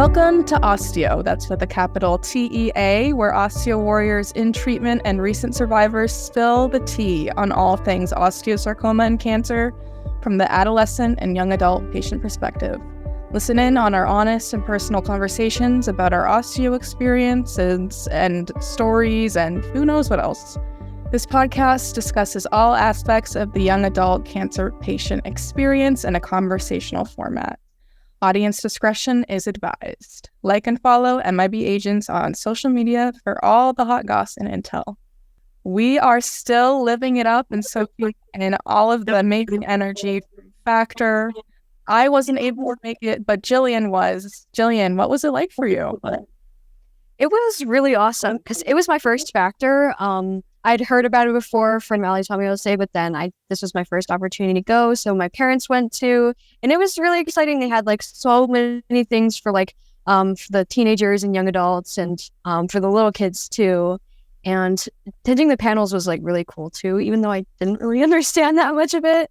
Welcome to OsTEAo, that's with a capital TEA, where osteo warriors in treatment and recent survivors spill the tea on all things osteosarcoma and cancer from the adolescent and young adult patient perspective. Listen in on our honest and personal conversations about our osteo experiences and stories and who knows what else. This podcast discusses all aspects of the young adult cancer patient experience in a conversational format. Audience discretion is advised. Like and follow MIB Agents on social media for all the hot goss and intel. We are still living it up and soaking in all of the amazing energy from Factor. I wasn't able to make it, but Jillian was. Jillian, what was it like for you? It was really awesome because it was my first Factor. I'd heard about it before. Friend Mally told me to say, but then this was my first opportunity to go. So my parents went too, and it was really exciting. They had so many things for for the teenagers and young adults, and for the little kids too. And attending the panels was really cool too, even though I didn't really understand that much of it.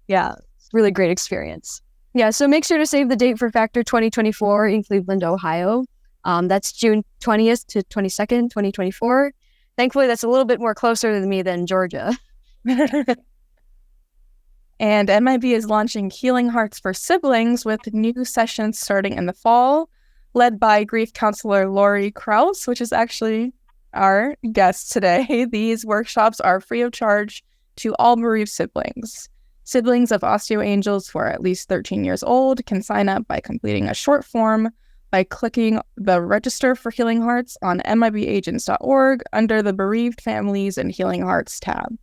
Yeah, it's a really great experience. Yeah, so make sure to save the date for Factor 2024 in Cleveland, Ohio. That's June 20th to 22nd, 2024. Thankfully, that's a little bit more closer to me than Georgia. And MIB is launching Healing Hearts for Siblings with new sessions starting in the fall, led by grief counselor Lori Krause, which is actually our guest today. These workshops are free of charge to all bereaved siblings. Siblings of osteo angels who are at least 13 years old can sign up by completing a short form by clicking the Register for Healing Hearts on MIBagents.org under the Bereaved Families and Healing Hearts tab.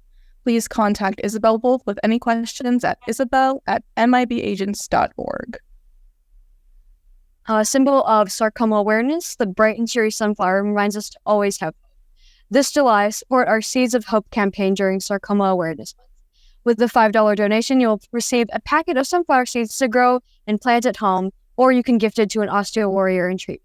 Please contact Isabel Wolf with any questions at isabel@MIBagents.org. A symbol of sarcoma awareness, the bright and cheery sunflower reminds us to always have hope. This July, support our Seeds of Hope campaign during Sarcoma Awareness Month. With the $5 donation, you'll receive a packet of sunflower seeds to grow and plant at home, or you can gift it to an osteo warrior in treatment.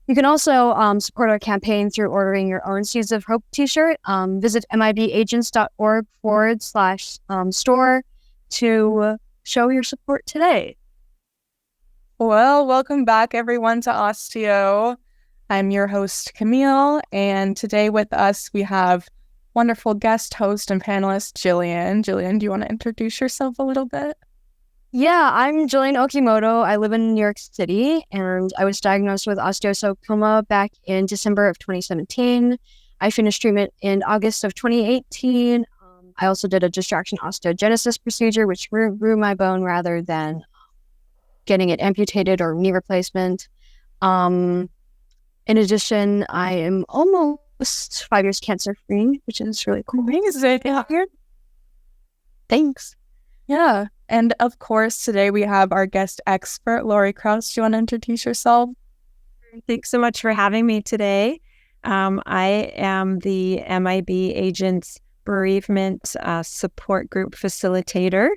You can also support our campaign through ordering your own Seeds of Hope t-shirt. Visit MIBagents.org/store to show your support today. Well, welcome back everyone to OsTEAo. I'm your host, Camille, and today with us we have wonderful guest host and panelist, Jillian. Jillian, do you want to introduce yourself a little bit? Yeah, I'm Jillian Okimoto. I live in New York City, and I was diagnosed with osteosarcoma back in December of 2017. I finished treatment in August of 2018. I also did a distraction osteogenesis procedure, which grew my bone rather than getting it amputated or knee replacement. In addition, I am almost 5 years cancer-free, which is really cool. Amazing. Yeah. Thanks. Yeah. And of course, today we have our guest expert, Lori Krause. Do you want to introduce yourself? Thanks so much for having me today. I am the MIB Agents Bereavement Support Group Facilitator.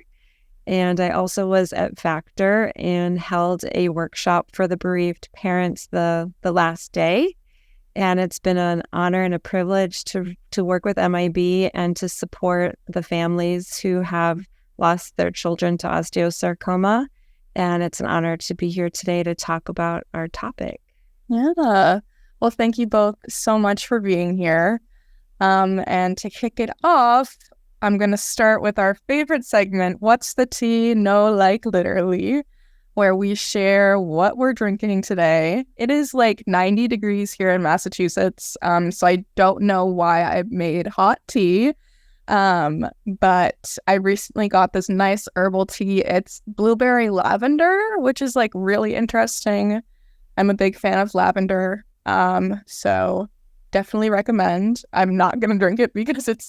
And I also was at Factor and held a workshop for the bereaved parents the last day. And it's been an honor and a privilege to work with MIB and to support the families who have lost their children to osteosarcoma. And it's an honor to be here today to talk about our topic. Yeah. Well, thank you both so much for being here. And to kick it off, I'm going to start with our favorite segment, What's the Tea? No, literally, where we share what we're drinking today. It is 90 degrees here in Massachusetts, so I don't know why I made hot tea. But I recently got this nice herbal tea. It's blueberry lavender, which is really interesting. I'm a big fan of lavender. So definitely recommend. I'm not going to drink it because it's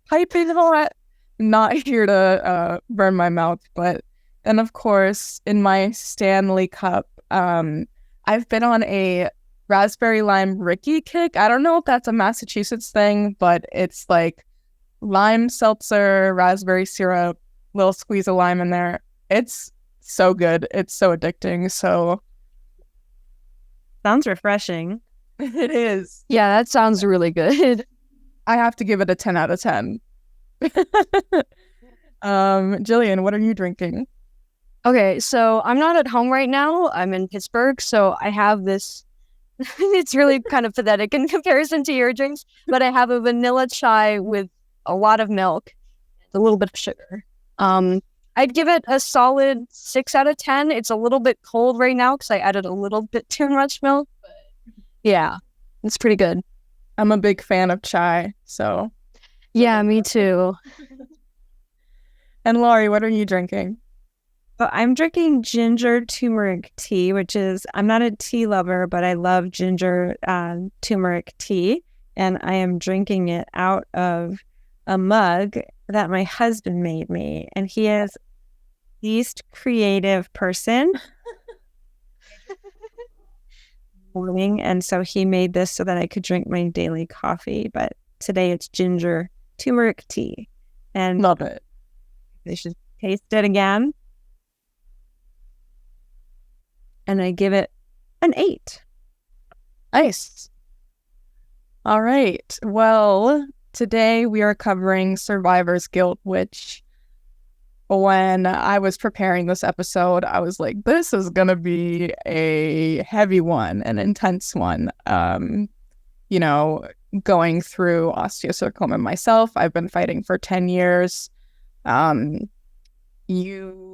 piping hot. Not here to burn my mouth. But then of course in my Stanley cup, I've been on a raspberry lime Ricky kick. I don't know if that's a Massachusetts thing, but it's lime seltzer, raspberry syrup, little squeeze of lime in there. It's so good. It's so addicting. So sounds refreshing. It is. Yeah, that sounds really good. I have to give it a 10 out of 10. Jillian, what are you drinking? Okay, so I'm not at home right now. I'm in Pittsburgh, so I have this. It's really kind of pathetic in comparison to your drinks, but I have a vanilla chai with a lot of milk, a little bit of sugar. I'd give it a solid 6 out of 10. It's a little bit cold right now because I added a little bit too much milk. But yeah, it's pretty good. I'm a big fan of chai, so. Yeah, me too. And Lori, what are you drinking? But I'm drinking ginger turmeric tea, which is, I'm not a tea lover, but I love ginger turmeric tea. And I am drinking it out of a mug that my husband made me. And he is the least creative person. Morning, and so he made this so that I could drink my daily coffee. But today it's ginger turmeric tea. And Love it. they should taste it again. And I give it an 8. Nice. All right. Well, today we are covering survivor's guilt, which when I was preparing this episode, I was like, this is going to be a heavy one, an intense one. You know, going through osteosarcoma myself, I've been fighting for 10 years. You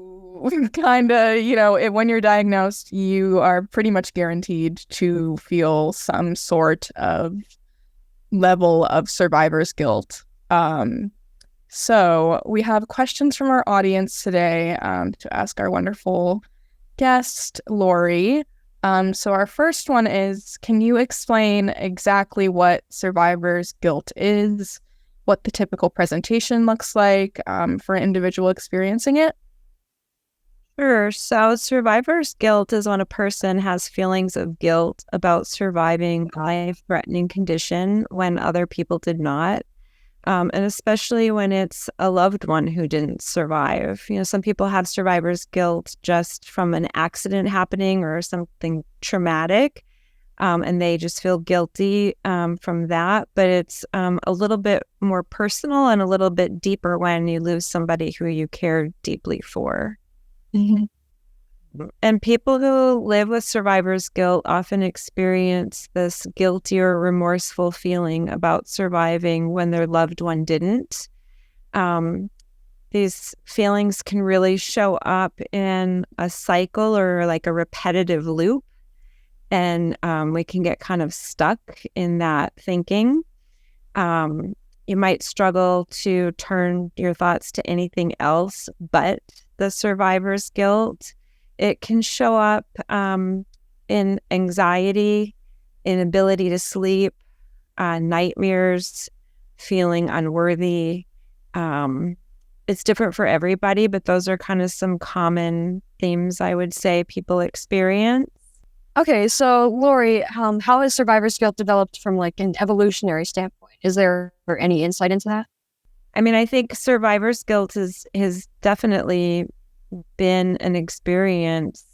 kind of, when you're diagnosed, you are pretty much guaranteed to feel some sort of level of survivor's guilt. So we have questions from our audience today to ask our wonderful guest, Lori. So our first one is, can you explain exactly what survivor's guilt is, what the typical presentation looks like for an individual experiencing it? Sure. So survivor's guilt is when a person has feelings of guilt about surviving a life-threatening condition when other people did not. And especially when it's a loved one who didn't survive. Some people have survivor's guilt just from an accident happening or something traumatic, and they just feel guilty from that. But it's a little bit more personal and a little bit deeper when you lose somebody who you care deeply for. Mm-hmm. And people who live with survivor's guilt often experience this guilty or remorseful feeling about surviving when their loved one didn't. These feelings can really show up in a cycle or like a repetitive loop. And we can get kind of stuck in that thinking. You might struggle to turn your thoughts to anything else but the survivor's guilt. It can show up in anxiety, inability to sleep, nightmares, feeling unworthy. It's different for everybody, but those are kind of some common themes I would say people experience. Okay, so Lori, how has survivor's guilt developed from like an evolutionary standpoint? Is there any insight into that? I mean, I think survivor's guilt has definitely been an experience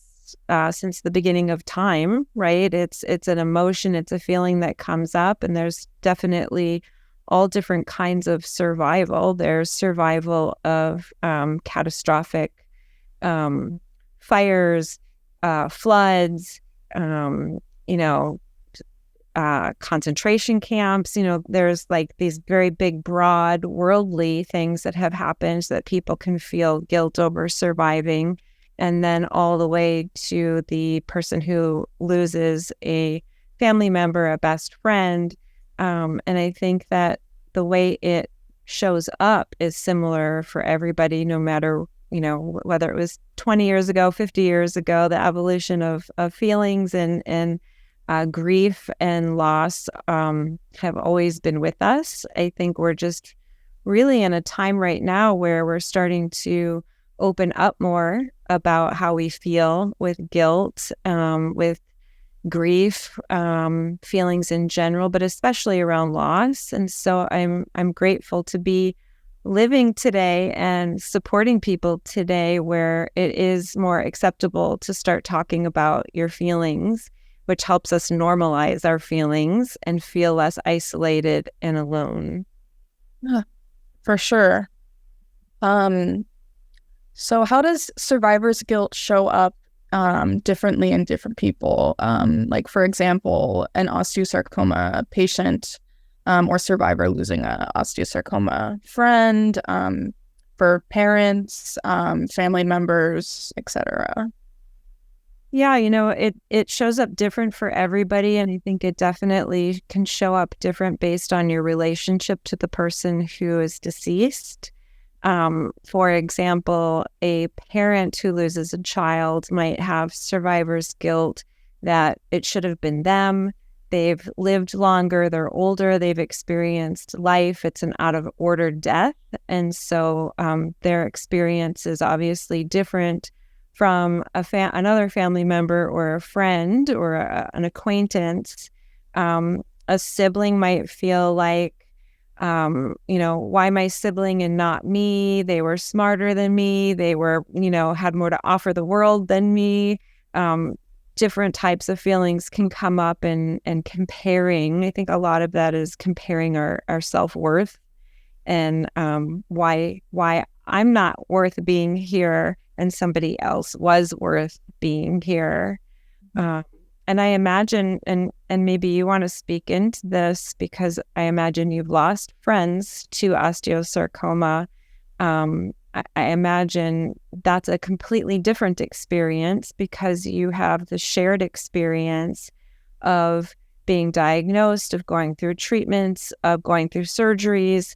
since the beginning of time, right? It's an emotion, it's a feeling that comes up, and there's definitely all different kinds of survival. There's survival of catastrophic fires, floods, concentration camps. There's like these very big, broad, worldly things that have happened that people can feel guilt over surviving. And then all the way to the person who loses a family member, a best friend. And I think that the way it shows up is similar for everybody, no matter, whether it was 20 years ago, 50 years ago. The evolution of feelings and grief and loss have always been with us. I think we're just really in a time right now where we're starting to open up more about how we feel with guilt, with grief, feelings in general, but especially around loss. And so I'm grateful to be living today and supporting people today where it is more acceptable to start talking about your feelings, which helps us normalize our feelings and feel less isolated and alone. Yeah, for sure. So how does survivor's guilt show up differently in different people? Like, for example, an osteosarcoma patient or survivor losing an osteosarcoma friend, for parents, family members, etc. Yeah, it shows up different for everybody, and I think it definitely can show up different based on your relationship to the person who is deceased. For example, a parent who loses a child might have survivor's guilt that it should have been them. They've lived longer, they're older, they've experienced life. It's an out of order death. And so their experience is obviously different from another family member or a friend or an acquaintance. A sibling might feel like, why my sibling and not me? They were smarter than me. They were, had more to offer the world than me. Different types of feelings can come up and comparing. I think a lot of that is comparing our self-worth and why I'm not worth being here and somebody else was worth being here. And I imagine, and maybe you want to speak into this because I imagine you've lost friends to osteosarcoma. I imagine that's a completely different experience because you have the shared experience of being diagnosed, of going through treatments, of going through surgeries,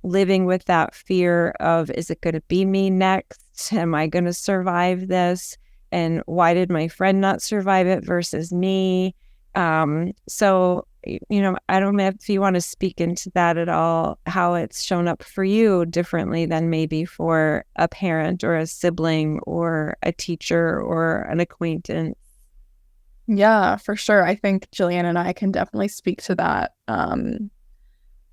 living with that fear of, is it going to be me next? Am I going to survive this? And why did my friend not survive it versus me? So, I don't know if you want to speak into that at all, how it's shown up for you differently than maybe for a parent or a sibling or a teacher or an acquaintance. Yeah, for sure. I think Jillian and I can definitely speak to that.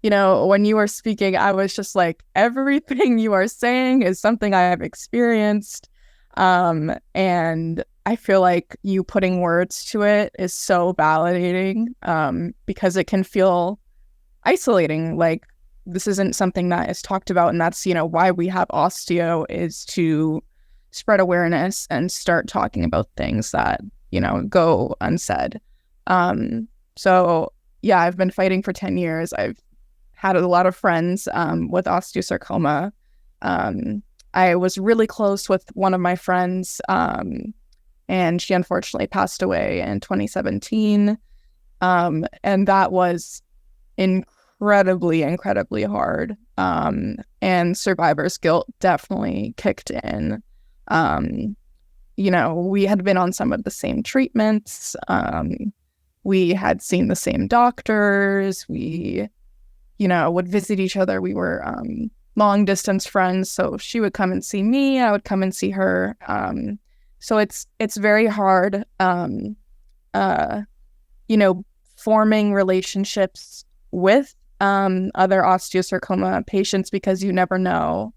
When you were speaking, I was just like, everything you are saying is something I have experienced. And I feel like you putting words to it is so validating, because it can feel isolating. Like, this isn't something that is talked about. And that's, why we have OsTEAo, is to spread awareness and start talking about things that, go unsaid. So yeah, I've been fighting for 10 years. I've had a lot of friends with osteosarcoma. I was really close with one of my friends, and she unfortunately passed away in 2017. And that was incredibly, incredibly hard. And survivor's guilt definitely kicked in. We had been on some of the same treatments. We had seen the same doctors. We, would visit each other. We were long distance friends. So she would come and see me. I would come and see her. So it's very hard, forming relationships with other osteosarcoma patients, because you never know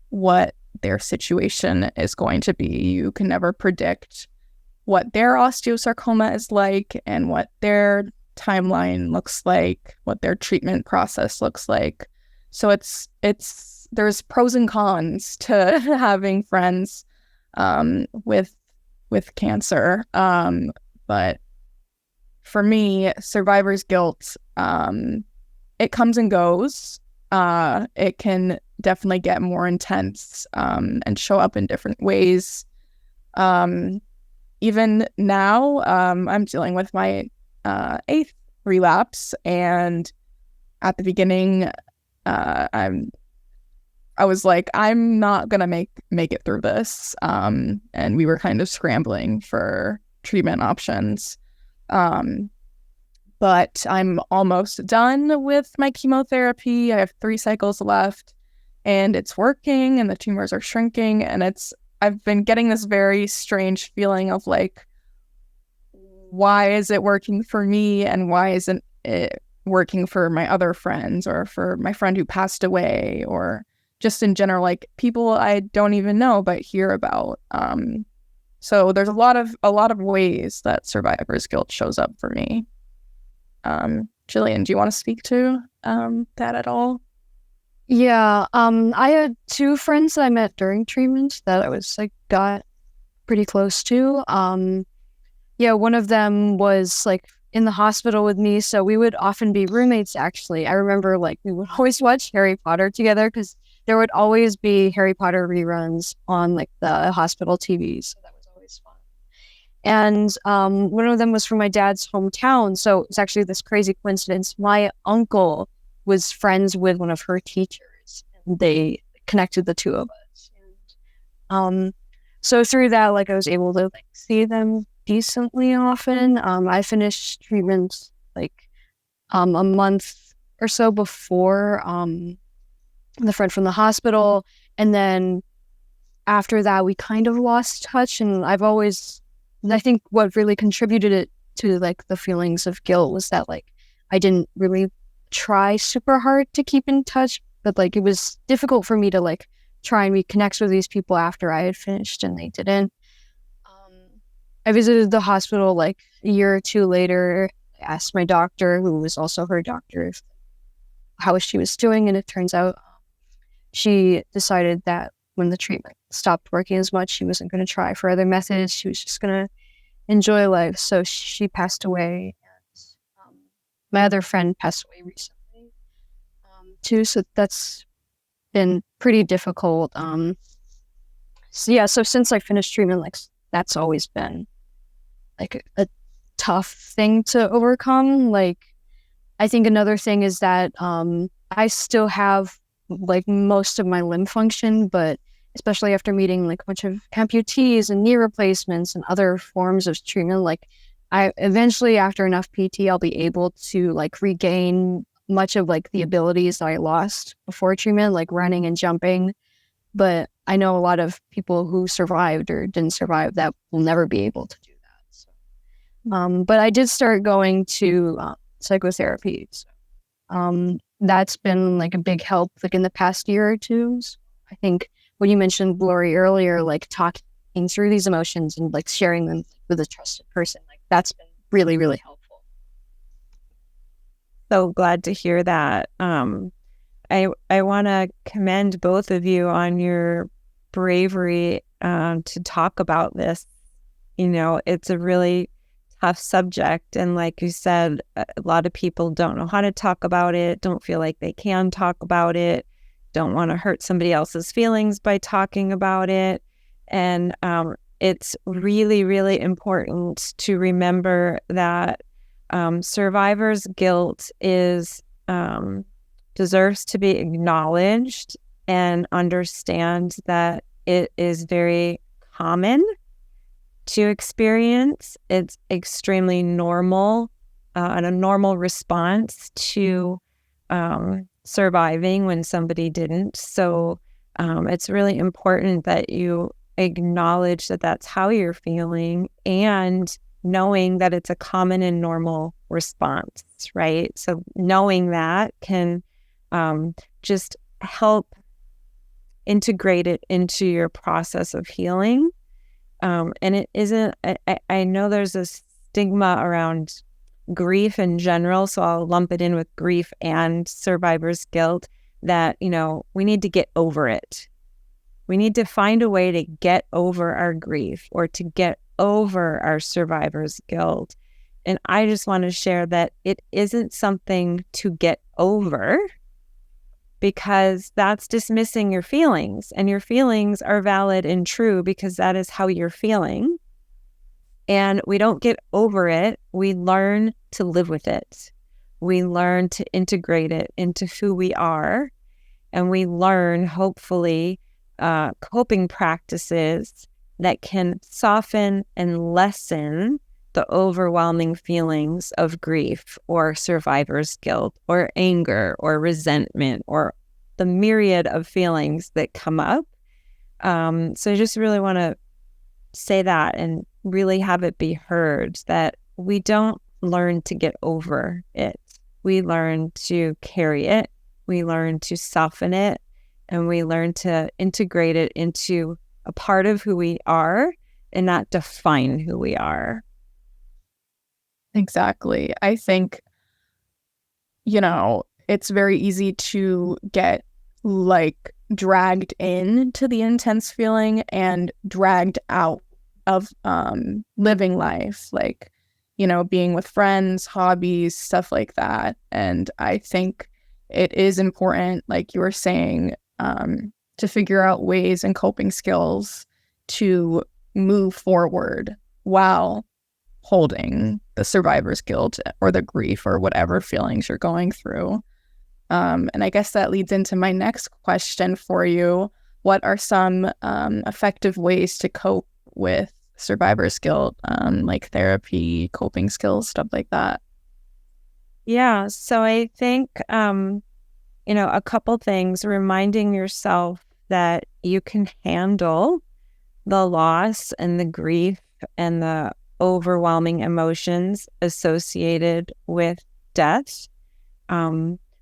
what their situation is going to be. You can never predict what their osteosarcoma is like and what their timeline looks like, what their treatment process looks like. So there's pros and cons to having friends with cancer. But for me, survivor's guilt, it comes and goes. It can definitely get more intense and show up in different ways. Even now, I'm dealing with my 8th relapse, and at the beginning, I was like, I'm not gonna make it through this. And we were kind of scrambling for treatment options. But I'm almost done with my chemotherapy. I have 3 cycles left, and it's working, and the tumors are shrinking, and I've been getting this very strange feeling of like, why is it working for me, and why isn't it working for my other friends, or for my friend who passed away, or just in general, like people I don't even know but hear about. So there's a lot of ways that survivor's guilt shows up for me. Jillian, do you want to speak to that at all? Yeah, I had two friends that I met during treatment that I was like got pretty close to. Yeah, one of them was like in the hospital with me, so we would often be roommates actually. I remember like we would always watch Harry Potter together because there would always be Harry Potter reruns on like the hospital TV, so that was always fun. And one of them was from my dad's hometown, so it's actually this crazy coincidence. My uncle was friends with one of her teachers, and they connected the two of us. And so through that, like I was able to like see them decently often. I finished treatment like a month or so before the friend from the hospital, and then after that, we kind of lost touch. And I think what really contributed it to like the feelings of guilt was that like I didn't really try super hard to keep in touch, but like it was difficult for me to like try and reconnect with these people after I had finished and they didn't. Um, I visited the hospital like a year or two later. I asked my doctor, who was also her doctor, how she was doing, and it turns out she decided that when the treatment stopped working as much, she wasn't going to try for other methods. She was just going to enjoy life. So she passed away. And, my other friend passed away recently too. So that's been pretty difficult. So yeah, so since I finished treatment, like that's always been like a tough thing to overcome. Like I think another thing is that I still have like most of my limb function, but especially after meeting like a bunch of amputees and knee replacements and other forms of treatment, like I eventually after enough PT, I'll be able to like regain much of like the abilities that I lost before treatment, like running and jumping. But I know a lot of people who survived or didn't survive that will never be able to do that. So, but I did start going to psychotherapy. So, that's been like a big help like in the past year or two. So I think when you mentioned Lori earlier, like talking through these emotions and like sharing them with a trusted person, like that's been really, really helpful. So glad to hear that. I want to commend both of you on your bravery to talk about this. You know, it's a really tough subject. And like you said, a lot of people don't know how to talk about it, don't feel like they can talk about it, don't want to hurt somebody else's feelings by talking about it. And it's really, really important to remember that survivor's guilt deserves to be acknowledged and understand that it is very common to experience. It's extremely normal and a normal response to surviving when somebody didn't. So it's really important that you acknowledge that that's how you're feeling and knowing that it's a common and normal response, right? So knowing that can just help integrate it into your process of healing. And it isn't, I know there's a stigma around grief in general, so I'll lump it in with grief and survivor's guilt that, you know, we need to get over it. We need to find a way to get over our grief or to get over our survivor's guilt. And I just want to share that it isn't something to get over, because that's dismissing your feelings, and your feelings are valid and true because that is how you're feeling. And we don't get over it. We learn to live with it. We learn to integrate it into who we are. And we learn, hopefully, coping practices that can soften and lessen the overwhelming feelings of grief or survivor's guilt or anger or resentment or the myriad of feelings that come up. So I just really want to say that and really have it be heard that we don't learn to get over it. We learn to carry it. We learn to soften it, and we learn to integrate it into a part of who we are and not define who we are. Exactly. I think, you know, it's very easy to get like dragged into the intense feeling and dragged out of living life, like, being with friends, hobbies, stuff like that. And I think it is important, like you were saying, to figure out ways and coping skills to move forward while holding the survivor's guilt or the grief or whatever feelings you're going through. And I guess that leads into my next question for you. What are some effective ways to cope with survivor's guilt, like therapy, coping skills, stuff like that? Yeah, so I think, a couple things, reminding yourself that you can handle the loss and the grief and the overwhelming emotions associated with death.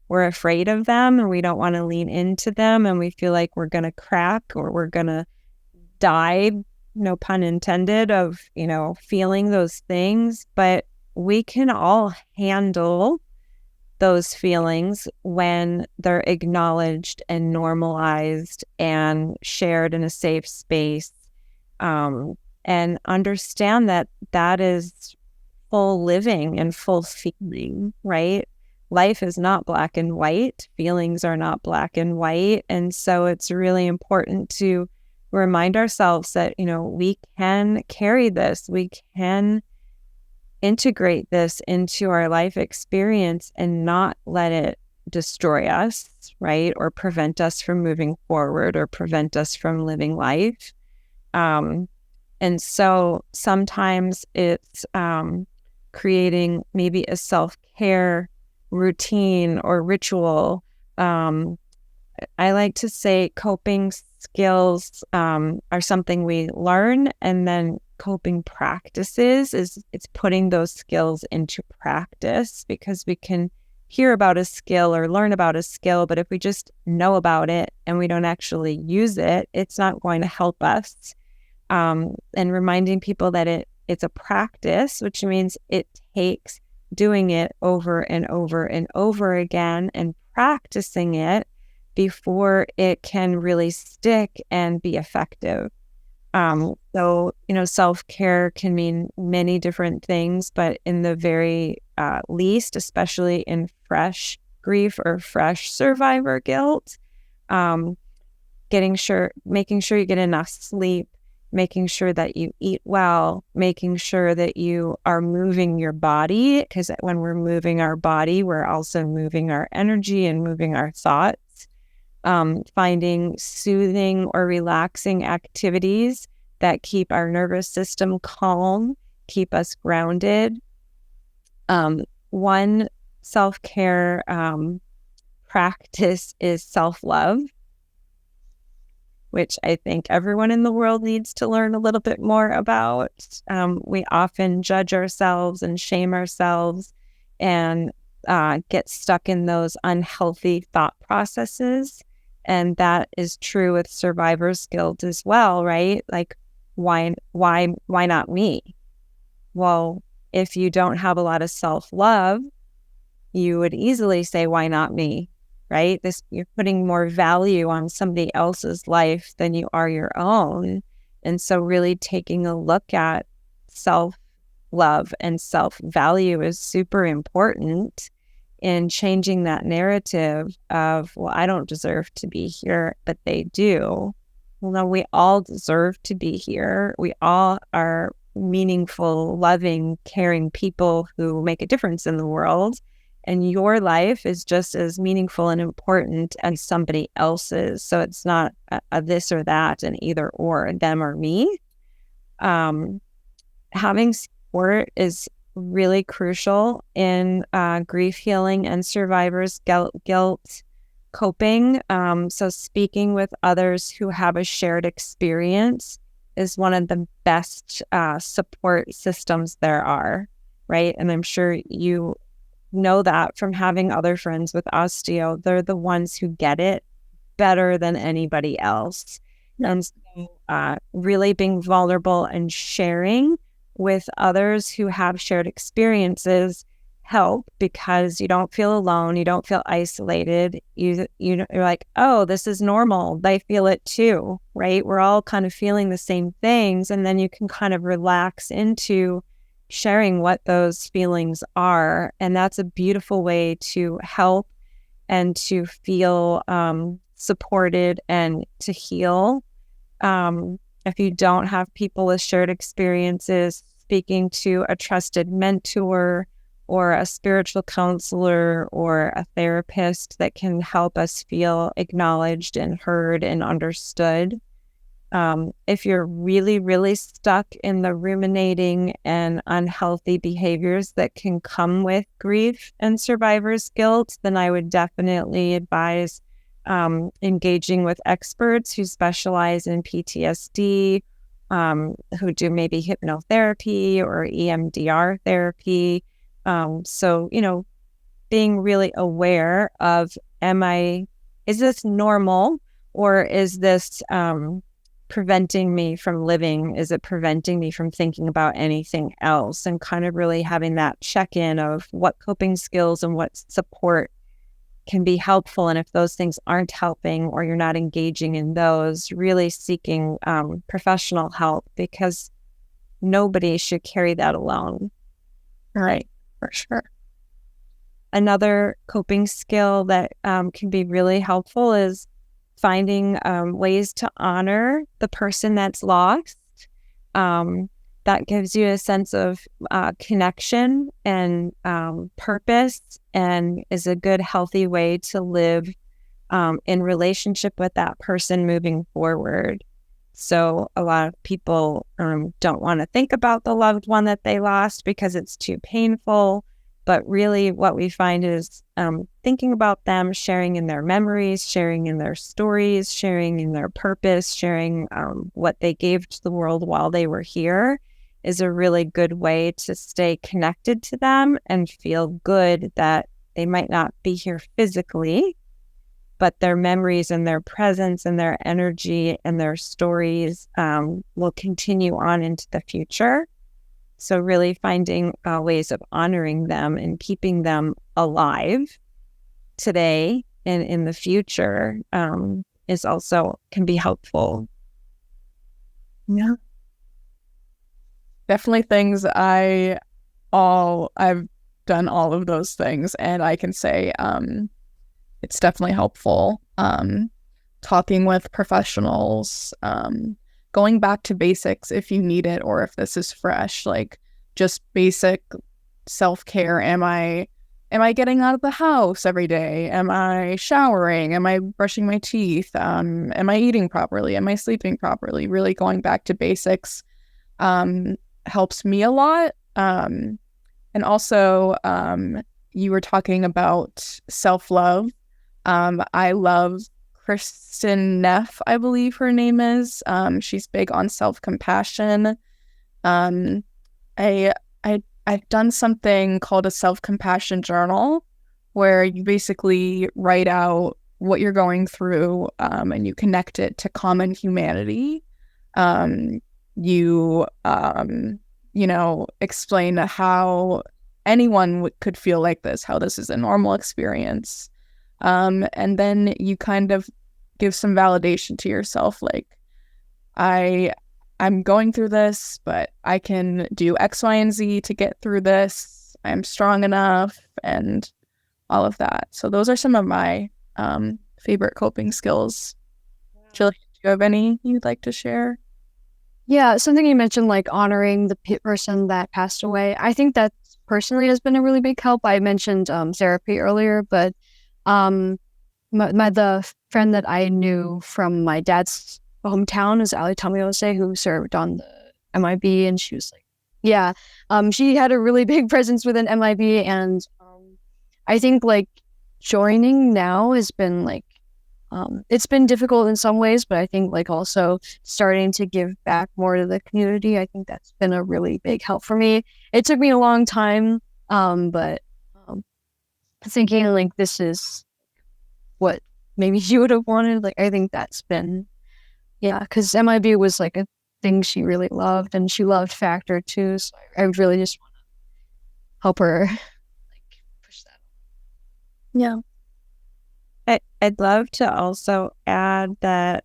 We're afraid of them and we don't want to lean into them, and we feel like we're going to crack or we're going to die, no pun intended, of, feeling those things. But we can all handle those feelings when they're acknowledged and normalized and shared in a safe space, and understand that that is full living and full feeling, right? Life is not black and white. Feelings are not black and white. And so it's really important to remind ourselves that, we can carry this. We can integrate this into our life experience and not let it destroy us, right? Or prevent us from moving forward or prevent us from living life. And so sometimes it's creating maybe a self-care routine or ritual. I like to say coping skills are something we learn, and then coping practices it's putting those skills into practice, because we can hear about a skill or learn about a skill, but if we just know about it and we don't actually use it, it's not going to help us. And reminding people that it's a practice, which means it takes doing it over and over and over again and practicing it before it can really stick and be effective. So, self-care can mean many different things, but in the very least, especially in fresh grief or fresh survivor guilt, making sure you get enough sleep, making sure that you eat well, making sure that you are moving your body, because when we're moving our body, we're also moving our energy and moving our thoughts. Finding soothing or relaxing activities that keep our nervous system calm, keep us grounded. One self-care practice is self-love, which I think everyone in the world needs to learn a little bit more about. We often judge ourselves and shame ourselves and get stuck in those unhealthy thought processes. And that is true with survivor's guilt as well, right? Like, why not me? Well, if you don't have a lot of self-love, you would easily say, why not me? Right? You're putting more value on somebody else's life than you are your own. And so really taking a look at self-love and self-value is super important in changing that narrative of, well, I don't deserve to be here, but they do. Well, no, we all deserve to be here. We all are meaningful, loving, caring people who make a difference in the world. And your life is just as meaningful and important as somebody else's. So it's not a this or that, an either or, them or me. Having support is really crucial in grief healing and survivor's guilt coping. So speaking with others who have a shared experience is one of the best support systems there are, right? And I'm sure you know that from having other friends with OsTEAo. They're the ones who get it better than anybody else. And so really being vulnerable and sharing with others who have shared experiences help because you don't feel alone, you don't feel isolated. You're like, oh, this is normal. They feel it too, right? We're all kind of feeling the same things, and then you can kind of relax into sharing what those feelings are, and that's a beautiful way to help and to feel supported and to heal. If you don't have people with shared experiences, speaking to a trusted mentor or a spiritual counselor or a therapist that can help us feel acknowledged and heard and understood. If you're really, really stuck in the ruminating and unhealthy behaviors that can come with grief and survivor's guilt, then I would definitely advise engaging with experts who specialize in PTSD, who do maybe hypnotherapy or EMDR therapy. So, being really aware of, is this normal, or is this preventing me from living? Is it preventing me from thinking about anything else? And kind of really having that check-in of what coping skills and what support can be helpful. And if those things aren't helping or you're not engaging in those, really seeking professional help, because nobody should carry that alone. Right, for sure. Another coping skill that can be really helpful is finding ways to honor the person that's lost. That gives you a sense of connection and purpose, and is a good, healthy way to live in relationship with that person moving forward. So a lot of people don't want to think about the loved one that they lost because it's too painful. But really what we find is thinking about them, sharing in their memories, sharing in their stories, sharing in their purpose, sharing what they gave to the world while they were here is a really good way to stay connected to them and feel good that they might not be here physically, but their memories and their presence and their energy and their stories will continue on into the future. So really finding ways of honoring them and keeping them alive today and in the future is also can be helpful. Yeah. Definitely things I've done all of those things, and I can say it's definitely helpful. Talking with professionals, going back to basics if you need it, or if this is fresh, like just basic self-care. Am I getting out of the house every day? Am I showering? Am I brushing my teeth? Am I eating properly? Am I sleeping properly? Really going back to basics helps me a lot. And also, you were talking about self-love. I love Kristen Neff, I believe her name is. She's big on self-compassion. I've done something called a self-compassion journal, where you basically write out what you're going through, and you connect it to common humanity. You explain how anyone could feel like this, how this is a normal experience. And then you kind of give some validation to yourself, like, I'm going through this, but I can do X, Y, and Z to get through this. I'm strong enough, and all of that. So those are some of my favorite coping skills. Jill, do you have any you'd like to share? Yeah, something you mentioned, like honoring the person that passed away. I think that personally has been a really big help. I mentioned therapy earlier, but the friend that I knew from my dad's hometown is Ali Tamiose, who served on the MIB, and she was like, yeah, she had a really big presence within MIB, and I think like joining now has been like, it's been difficult in some ways, but I think like also starting to give back more to the community, I think that's been a really big help for me. It took me a long time, but thinking like this is what maybe you would have wanted, like I think that's been, yeah, because MIB was like a thing she really loved, and she loved Factor too, so I would really just want to help her like Yeah. I'd love to also add that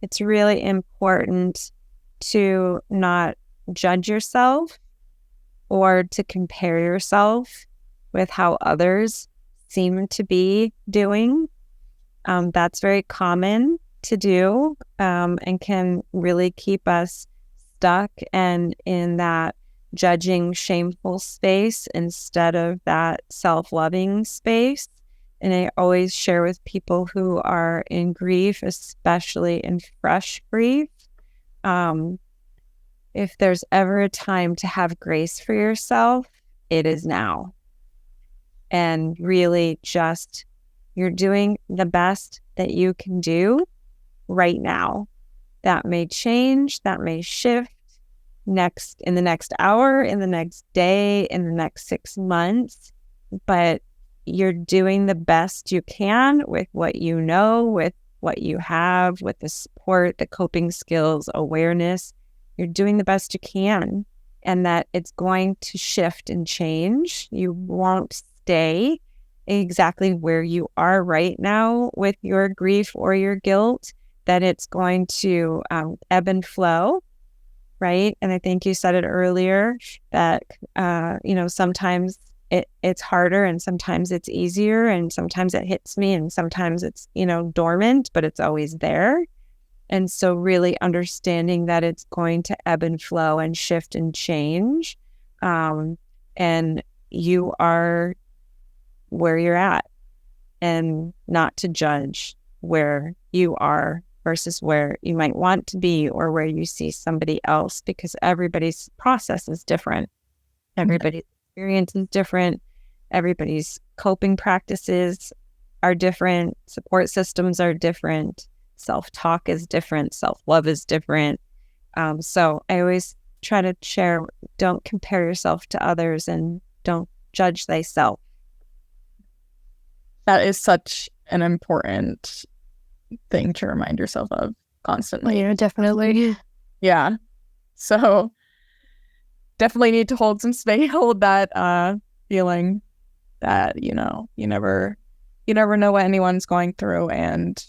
it's really important to not judge yourself or to compare yourself with how others seem to be doing. That's very common to do and can really keep us stuck and in that judging, shameful space instead of that self-loving space. And I always share with people who are in grief, especially in fresh grief, if there's ever a time to have grace for yourself, it is now. And really just, you're doing the best that you can do right now. That may change, that may shift in the next hour, in the next day, in the next 6 months, but you're doing the best you can with what you know, with what you have, with the support, the coping skills, awareness. You're doing the best you can, and that it's going to shift and change. You won't stay exactly where you are right now with your grief or your guilt, that it's going to ebb and flow, right? And I think you said it earlier that, sometimes it's harder and sometimes it's easier and sometimes it hits me and sometimes it's, dormant, but it's always there. And so really understanding that it's going to ebb and flow and shift and change. And you are where you're at, and not to judge where you are versus where you might want to be or where you see somebody else, because everybody's process is different. Everybody's experience is different. Everybody's coping practices are different. Support systems are different. Self-talk is different. Self-love is different. So I always try to share, don't compare yourself to others and don't judge thyself. That is such an important thing to remind yourself of constantly. Yeah, definitely. Yeah. So definitely need to hold some space, hold that feeling that, you never know what anyone's going through, and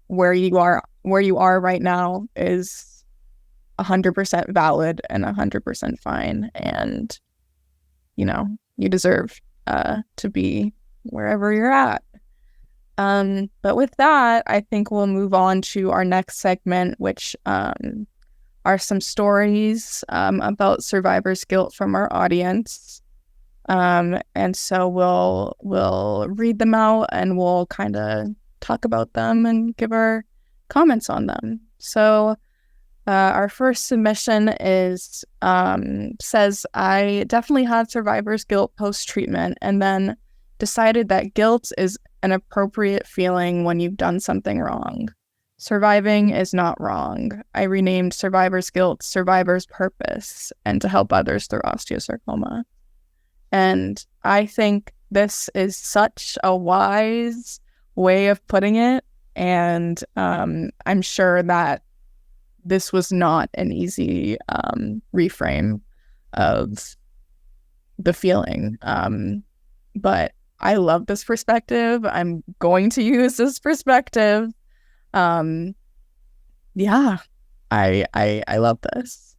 where you are right now is 100% valid and 100% fine. And, you deserve to be wherever you're at. But with that, I think we'll move on to our next segment, which are some stories about survivor's guilt from our audience. And so we'll read them out and we'll kind of talk about them and give our comments on them. So our first submission says, I definitely had survivor's guilt post-treatment and then decided that guilt is an appropriate feeling when you've done something wrong. Surviving is not wrong. I renamed survivor's guilt survivor's purpose, and to help others through osteosarcoma. And I think this is such a wise way of putting it. And I'm sure that this was not an easy reframe of the feeling. But I love this perspective. I'm going to use this perspective. Yeah, I love this.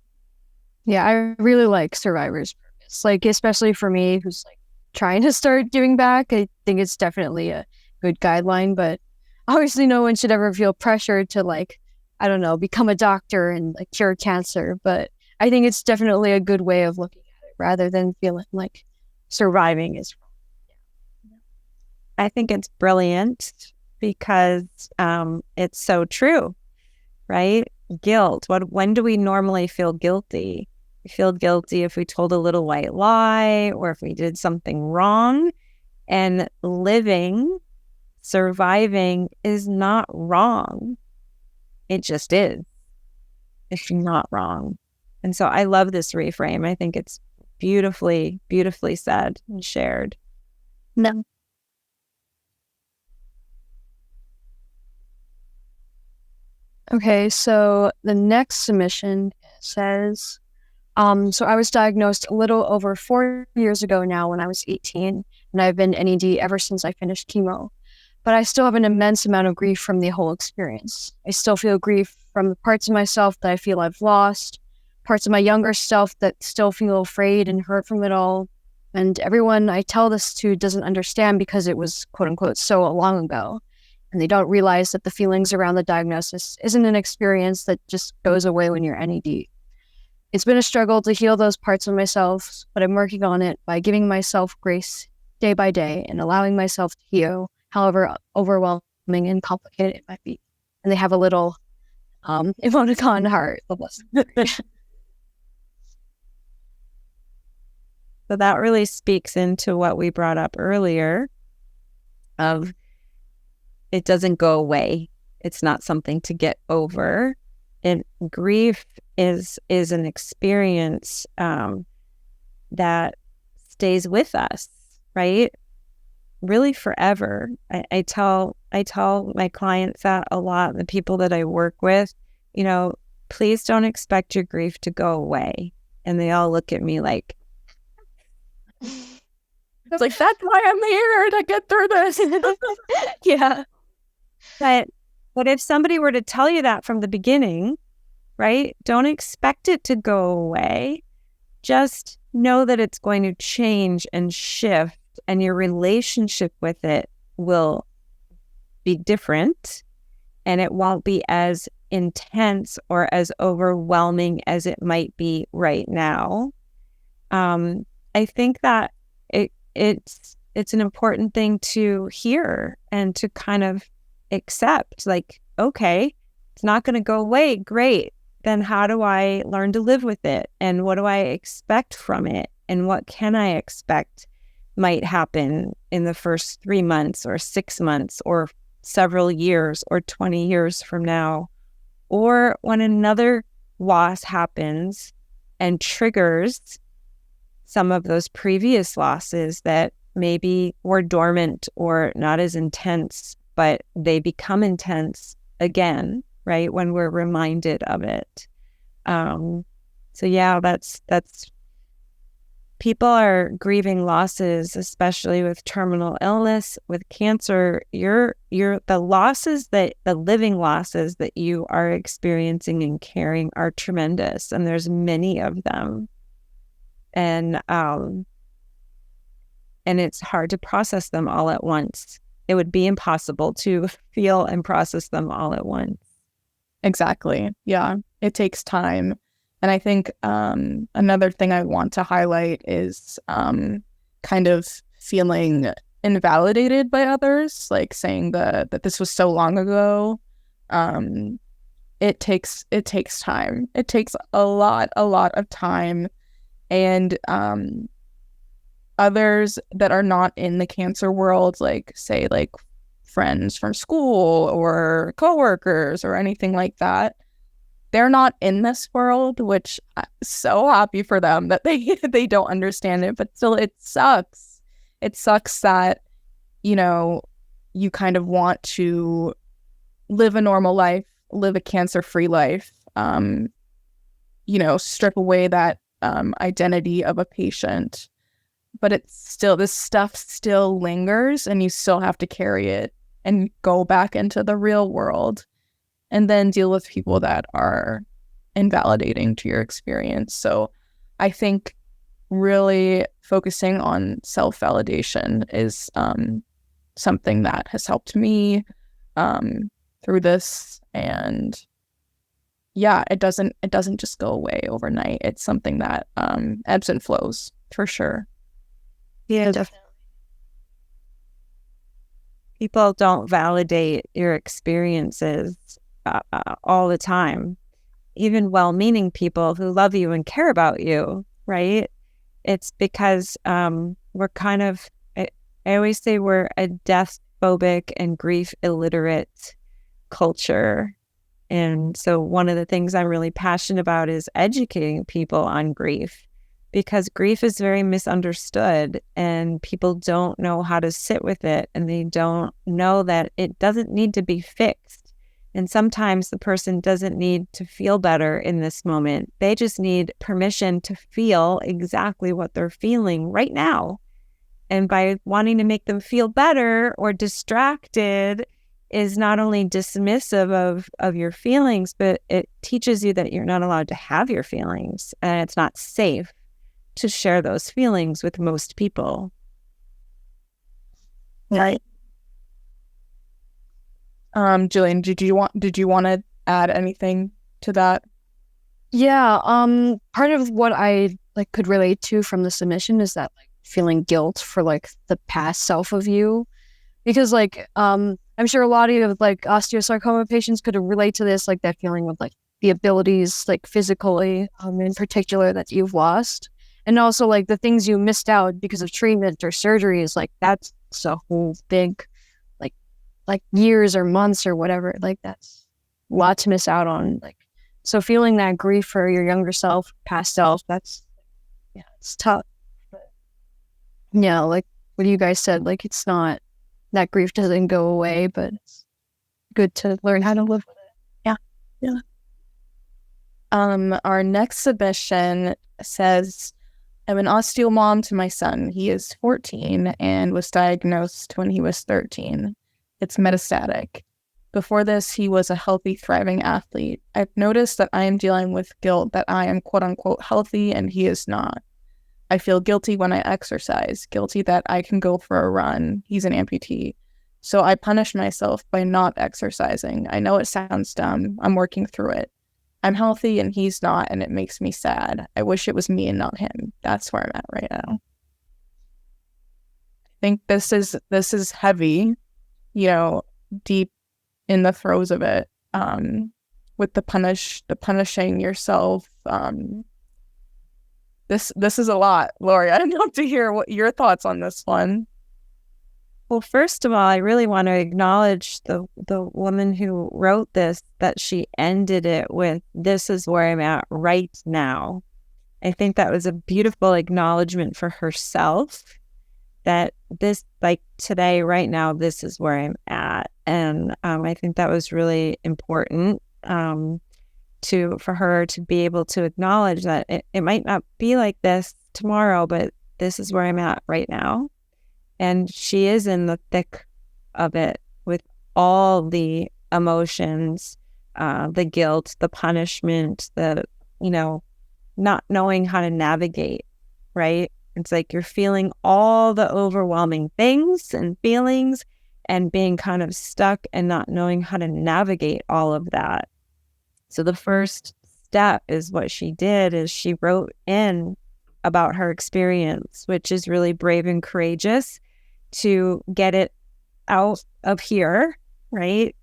Yeah, I really like survivor's purpose. Like, especially for me, who's like trying to start giving back, I think it's definitely a good guideline. But obviously, no one should ever feel pressured to, like, I don't know, become a doctor and like cure cancer. But I think it's definitely a good way of looking at it, rather than feeling like surviving is wrong. I think it's brilliant because it's so true, right? Guilt. When do we normally feel guilty? We feel guilty if we told a little white lie or if we did something wrong. And surviving is not wrong. It just is. It's not wrong. And so I love this reframe. I think it's beautifully, beautifully said and shared. No. Okay, so the next submission says, so I was diagnosed a little over 4 years ago now when I was 18, and I've been NED ever since I finished chemo. But I still have an immense amount of grief from the whole experience. I still feel grief from the parts of myself that I feel I've lost, parts of my younger self that still feel afraid and hurt from it all. And everyone I tell this to doesn't understand because it was, quote unquote, so long ago. And they don't realize that the feelings around the diagnosis isn't an experience that just goes away when you're NED. It's been a struggle to heal those parts of myself, but I'm working on it by giving myself grace day by day and allowing myself to heal, however overwhelming and complicated it might be. And they have a little emoticon heart. So that really speaks into what we brought up earlier of it doesn't go away. It's not something to get over. And grief is an experience that stays with us, right? Really forever. I tell my clients that a lot, the people that I work with, please don't expect your grief to go away. And they all look at me like, it's like, that's why I'm here, to get through this. Yeah. But if somebody were to tell you that from the beginning, right, don't expect it to go away. Just know that it's going to change and shift, and your relationship with it will be different, and it won't be as intense or as overwhelming as it might be right now. I think that it's an important thing to hear and to kind of accept, like, okay, it's not going to go away. Great. Then how do I learn to live with it? And what do I expect from it? And what can I expect might happen in the first 3 months or 6 months or several years or 20 years from now? Or when another loss happens and triggers some of those previous losses that maybe were dormant or not as intense, but they become intense again, right? When we're reminded of it. So yeah, that's people are grieving losses, especially with terminal illness, with cancer. The living losses that you are experiencing and carrying are tremendous, and there's many of them. And it's hard to process them all at once. It would be impossible to feel and process them all at once. Exactly. Yeah. It takes time. And I think another thing I want to highlight is kind of feeling invalidated by others, like saying that this was so long ago. It takes time. It takes a lot of time. And others that are not in the cancer world, like say like friends from school or coworkers or anything like that, they're not in this world, which I'm so happy for them that they don't understand it. But still, it sucks. It sucks that, you kind of want to live a normal life, live a cancer-free life, strip away that identity of a patient. But it's still, this stuff still lingers, and you still have to carry it and go back into the real world and then deal with people that are invalidating to your experience. So I think really focusing on self-validation is something that has helped me through this. And yeah, it doesn't just go away overnight. It's something that ebbs and flows for sure. Yeah, definitely. People don't validate your experiences all the time. Even well-meaning people who love you and care about you, right? It's because we're kind of, I always say we're a death-phobic and grief-illiterate culture. And so one of the things I'm really passionate about is educating people on grief, because grief is very misunderstood and people don't know how to sit with it, and they don't know that it doesn't need to be fixed. And sometimes the person doesn't need to feel better in this moment. They just need permission to feel exactly what they're feeling right now. And by wanting to make them feel better or distracted is not only dismissive of your feelings, but it teaches you that you're not allowed to have your feelings, and it's not safe to share those feelings with most people. Right. Jillian, did you want to add anything to that? Yeah, part of what I like could relate to from the submission is that like feeling guilt for like the past self of you. Because like I'm sure a lot of like osteosarcoma patients could relate to this, like that feeling of like the abilities like physically in particular that you've lost. And also like the things you missed out because of treatment or surgeries, like that's a whole big like years or months or whatever. Like that's a lot to miss out on. Like so feeling that grief for your younger self, past self, that's it's tough. But yeah, like what you guys said, like it's not that grief doesn't go away, but it's good to learn how to live with it. Yeah. Our next submission says, I'm an osteo mom to my son. He is 14 and was diagnosed when he was 13. It's metastatic. Before this, he was a healthy, thriving athlete. I've noticed that I am dealing with guilt that I am quote unquote healthy and he is not. I feel guilty when I exercise, guilty that I can go for a run. He's an amputee. So I punish myself by not exercising. I know it sounds dumb. I'm working through it. I'm healthy and he's not, and it makes me sad. I wish it was me and not him. That's where I'm at right now. I think this is heavy, deep in the throes of it. With the punishing yourself. This is a lot, Lori. I'd love to hear what your thoughts on this one. Well, first of all, I really want to acknowledge the woman who wrote this, that she ended it with, this is where I'm at right now. I think that was a beautiful acknowledgement for herself, that this, like today, right now, this is where I'm at. And I think that was really important for her to be able to acknowledge that it might not be like this tomorrow, but this is where I'm at right now. And she is in the thick of it with all the emotions, the guilt, the punishment, the, not knowing how to navigate, right? It's like you're feeling all the overwhelming things and feelings and being kind of stuck and not knowing how to navigate all of that. So the first step is what she did is she wrote in about her experience, which is really brave and courageous, to get it out of here, right?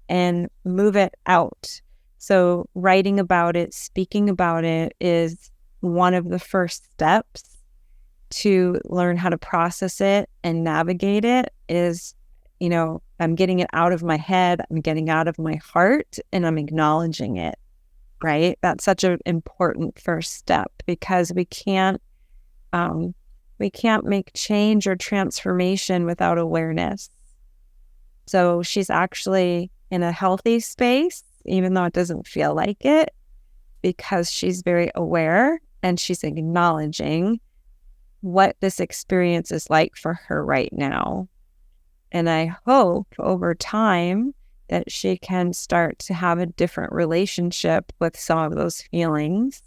And move it out. So writing about it, speaking about it is one of the first steps to learn how to process it and navigate it is, I'm getting it out of my head, I'm getting out of my heart, and I'm acknowledging it, right? That's such an important first step because we can't make change or transformation without awareness. So she's actually in a healthy space, even though it doesn't feel like it, because she's very aware and she's acknowledging what this experience is like for her right now. And I hope over time that she can start to have a different relationship with some of those feelings.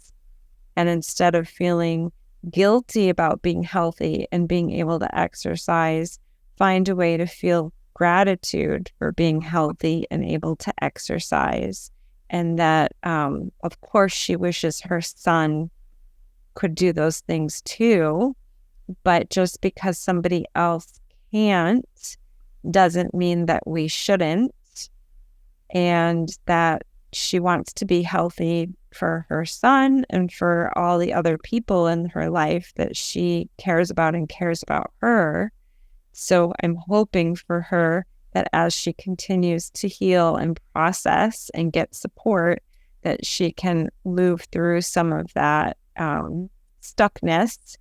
And instead of feeling guilty about being healthy and being able to exercise, find a way to feel gratitude for being healthy and able to exercise. And that, of course, she wishes her son could do those things too. But just because somebody else can't doesn't mean that we shouldn't. And that she wants to be healthy for her son and for all the other people in her life that she cares about and cares about her. So I'm hoping for her that as she continues to heal and process and get support, that she can move through some of that stuckness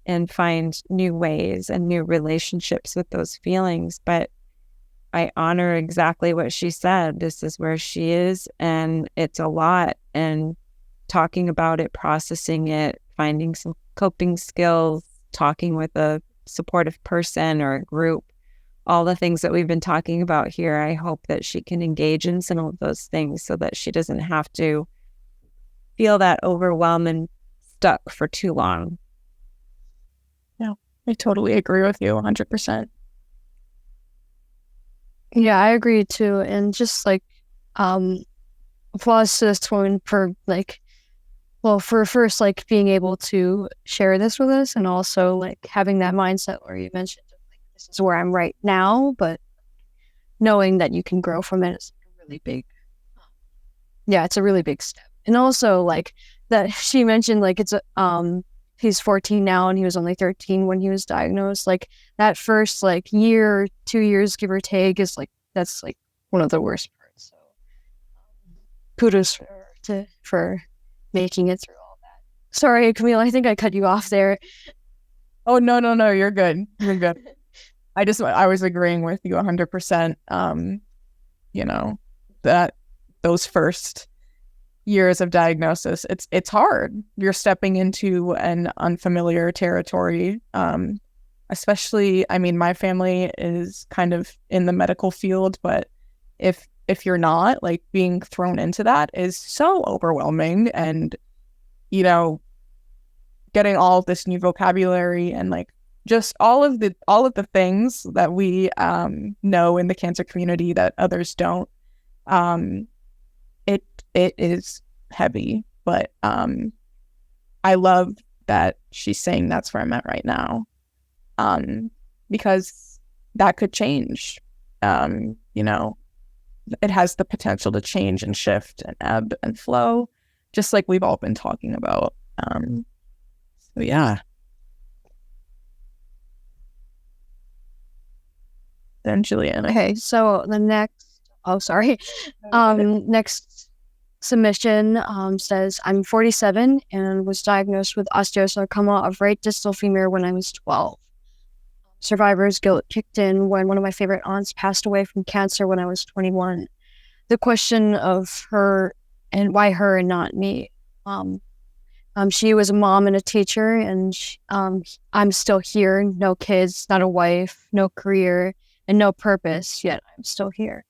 and find new ways and new relationships with those feelings. But I honor exactly what she said. This is where she is, and it's a lot. And talking about it, processing it, finding some coping skills, talking with a supportive person or a group, all the things that we've been talking about here, I hope that she can engage in some of those things so that she doesn't have to feel that overwhelm and stuck for too long. Yeah, I totally agree with you 100%. Yeah, I agree too. And just like, applause to this woman for like, well, for first, like being able to share this with us, and also like having that mindset where you mentioned, like, this is where I'm right now, but knowing that you can grow from it is a really big, yeah, it's a really big step. And also like that she mentioned, like he's 14 now and he was only 13 when he was diagnosed. Like that first like year, 2 years, give or take, is like, that's like one of the worst parts. So kudos for making it through all that. Sorry, Camille, I think I cut you off there. Oh, no, you're good. You're good. I was agreeing with you 100%. That those first years of diagnosis, it's hard. You're stepping into an unfamiliar territory. Especially, I mean, my family is kind of in the medical field, but if you're not, like, being thrown into that is so overwhelming. And, getting all of this new vocabulary and like just all of the things that we know in the cancer community that others don't. It is heavy, but I love that she's saying that's where I'm at right now, because that could change. It has the potential to change and shift and ebb and flow, just like we've all been talking about. So yeah. Then Juliana. Okay, so the next submission says, I'm 47 and was diagnosed with osteosarcoma of right distal femur when I was 12. Survivor's guilt kicked in when one of my favorite aunts passed away from cancer when I was 21. The question of her and why her and not me. She was a mom and a teacher, and I'm still here. No kids, not a wife, no career, and no purpose, yet I'm still here.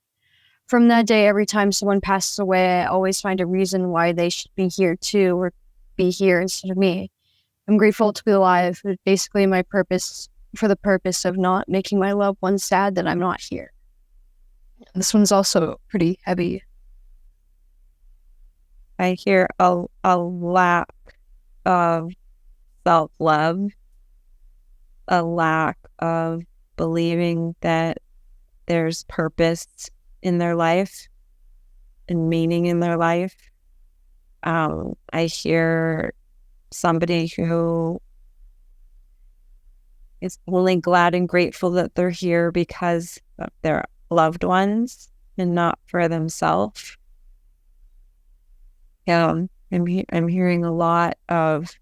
From that day, every time someone passes away, I always find a reason why they should be here too, or be here instead of me. I'm grateful to be alive, but basically my purpose, for the purpose of not making my loved ones sad that I'm not here. This one's also pretty heavy. I hear a lack of self-love, a lack of believing that there's purpose in their life and meaning in their life. I hear somebody who is only glad and grateful that they're here because of their loved ones and not for themselves. I'm hearing a lot of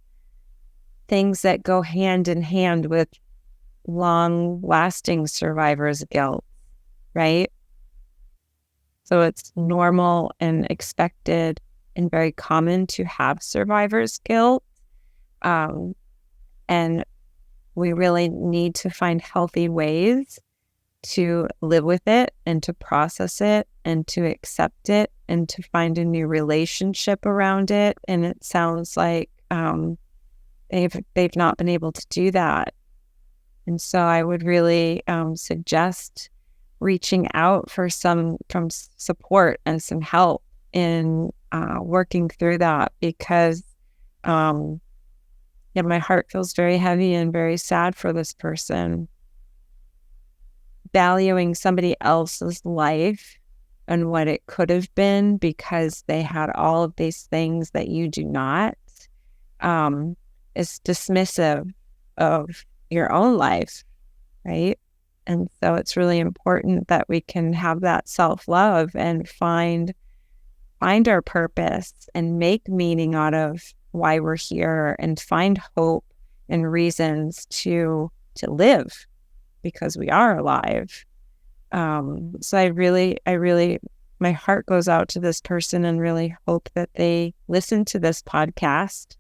things that go hand in hand with long-lasting survivor's guilt, right? So it's normal and expected and very common to have survivor's guilt. And we really need to find healthy ways to live with it and to process it and to accept it and to find a new relationship around it. And it sounds like they've not been able to do that. And so I would really suggest reaching out for some support and some help in working through that, because my heart feels very heavy and very sad for this person. Valuing somebody else's life and what it could have been because they had all of these things that you do not, is dismissive of your own life, right? And so it's really important that we can have that self-love and find our purpose and make meaning out of why we're here and find hope and reasons to live because we are alive. So I really, my heart goes out to this person and really hope that they listen to this podcast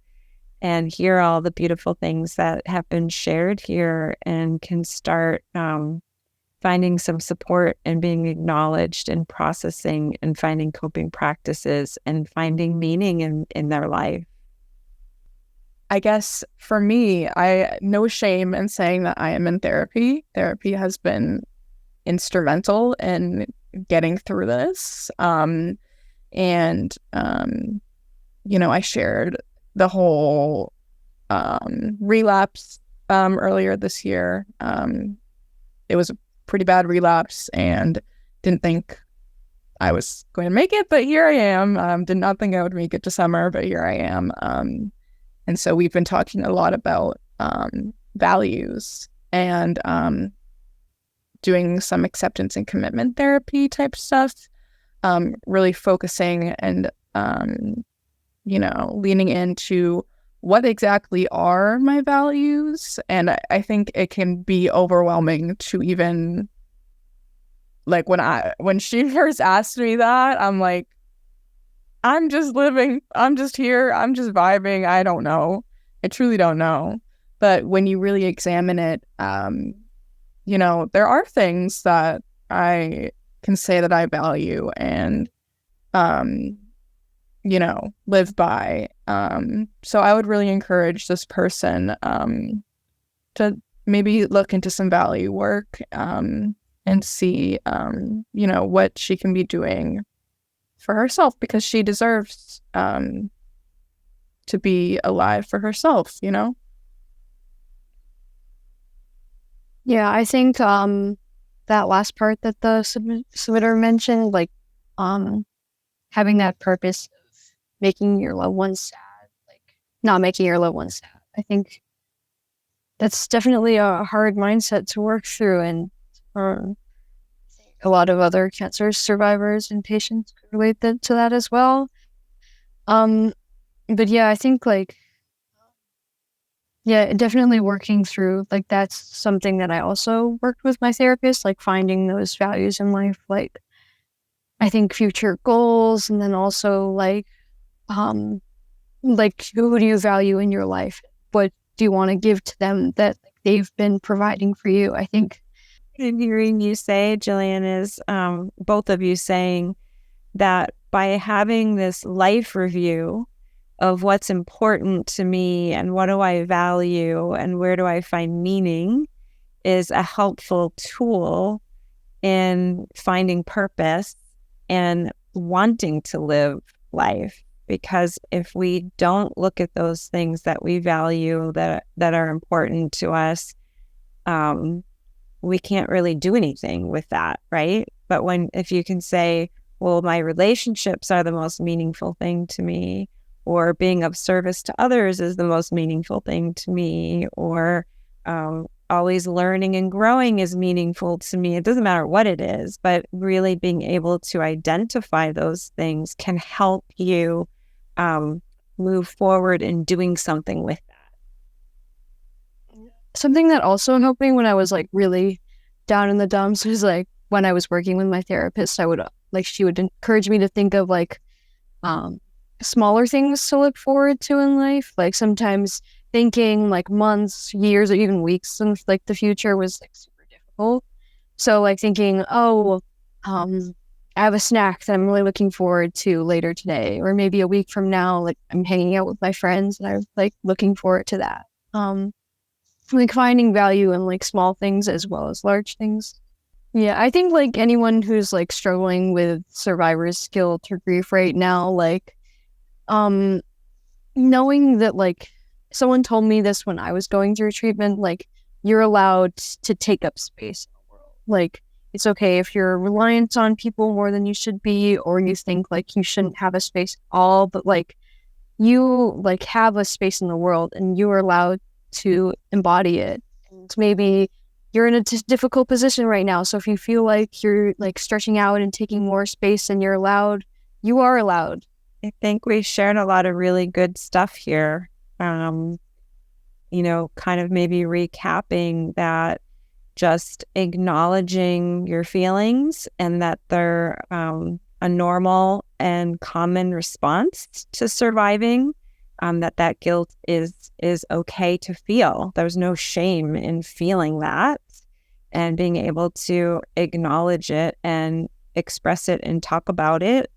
and hear all the beautiful things that have been shared here, and can start finding some support and being acknowledged and processing and finding coping practices and finding meaning in their life. I guess for me, I no shame in saying that I am in therapy. Therapy has been instrumental in getting through this. I shared the whole relapse earlier this year. It was a pretty bad relapse and didn't think I was going to make it, but here I am. Did not think I would make it to summer, but here I am. And so we've been talking a lot about values and doing some acceptance and commitment therapy type stuff, really focusing and, leaning into what exactly are my values. And I think it can be overwhelming to even, like, when she first asked me that, I'm like, I'm just living, I'm just here, I'm just vibing. I don't know. I truly don't know. But when you really examine it, there are things that I can say that I value and, live by. So I would really encourage this person to maybe look into some value work and see, what she can be doing for herself, because she deserves to be alive for herself, Yeah, I think that last part that the submitter mentioned, like having that purpose of making your loved ones sad, like not making your loved ones sad. I think that's definitely a hard mindset to work through, and a lot of other cancer survivors and patients could relate to that as well. But yeah, I think definitely working through, like, that's something that I also worked with my therapist, like finding those values in life, like I think future goals, and then also like who do you value in your life? What do you want to give to them that they've been providing for you? I think hearing you say, Jillian, is both of you saying that by having this life review of what's important to me and what do I value and where do I find meaning is a helpful tool in finding purpose and wanting to live life. Because if we don't look at those things that we value that are important to us, we can't really do anything with that, right? But if you can say, well, my relationships are the most meaningful thing to me, or being of service to others is the most meaningful thing to me, or always learning and growing is meaningful to me. It doesn't matter what it is, but really being able to identify those things can help you move forward in doing something with that. Something that also helped me when I was like really down in the dumps was like when I was working with my therapist, she would encourage me to think of like smaller things to look forward to in life. Like sometimes thinking like months, years, or even weeks in like the future was like super difficult. So like thinking, I have a snack that I'm really looking forward to later today, or maybe a week from now, like I'm hanging out with my friends and I'm like looking forward to that. Like finding value in like small things as well as large things. Yeah, I think like anyone who's like struggling with survivor's guilt or grief right now, like knowing that like someone told me this when I was going through treatment, like you're allowed to take up space in the world. Like it's okay if you're reliant on people more than you should be, or you think like you shouldn't have a space at all, but like you like have a space in the world and you are allowed to embody it. And maybe you're in a difficult position right now, so if you feel like you're like stretching out and taking more space and you're allowed, you are allowed. I think we shared a lot of really good stuff here. Kind of maybe recapping that, just acknowledging your feelings and that they're a normal and common response to surviving. that guilt is okay to feel. There's no shame in feeling that, and being able to acknowledge it and express it and talk about it,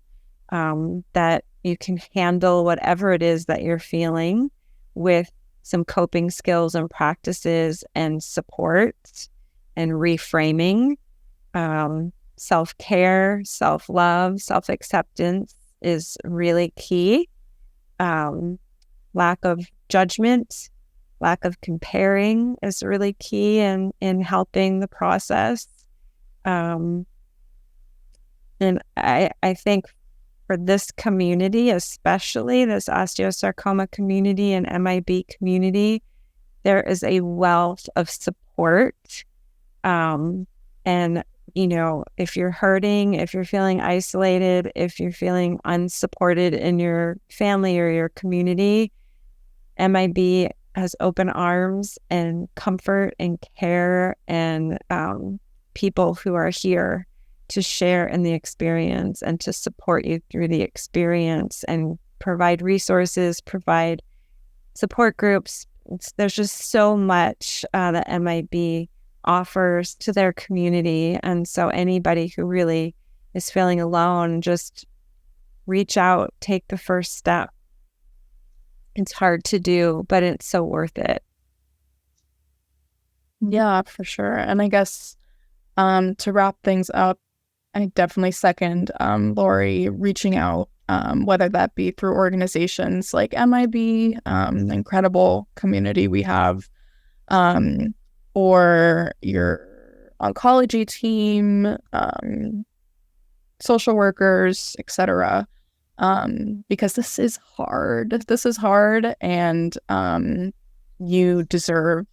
that you can handle whatever it is that you're feeling with some coping skills and practices and support and reframing. Self-care, self-love, self-acceptance is really key. Lack of judgment, lack of comparing is really key in helping the process. And I think for this community, especially this osteosarcoma community and MIB community, there is a wealth of support. And, if you're hurting, if you're feeling isolated, if you're feeling unsupported in your family or your community, MIB has open arms and comfort and care and people who are here to share in the experience and to support you through the experience and provide resources, provide support groups. There's just so much that MIB offers to their community. And so anybody who really is feeling alone, just reach out, take the first step. It's hard to do, but it's so worth it. Yeah, for sure. And I guess to wrap things up, I definitely second Lori reaching out, whether that be through organizations like MIB, incredible community we have, or your oncology team, social workers, etc. Because this is hard. This is hard, and you deserve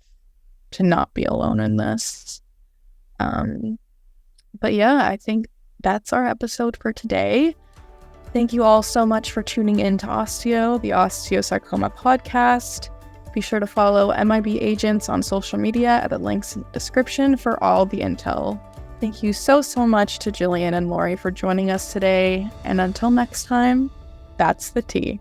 to not be alone in this. But yeah, I think that's our episode for today. Thank you all so much for tuning in to OsTEAo, the osteosarcoma podcast. Be sure to follow MIB agents on social media at the links in the description for all the intel. Thank you so much to Jillian and Lori for joining us today. And until next time, that's the tea.